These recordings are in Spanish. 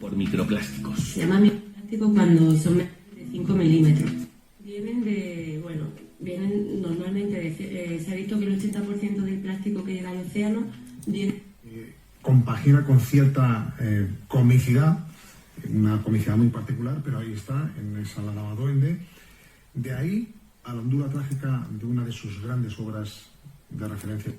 Por microplásticos. Se llama microplástico cuando son menos de 5 milímetros. Vienen normalmente se ha visto que el 80% del plástico que llega al océano viene... Compagina con cierta comicidad, una comicidad muy particular, pero ahí está, en esa Lavado-Ende. De ahí a la hondura trágica de una de sus grandes obras de referencia.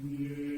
Yeah.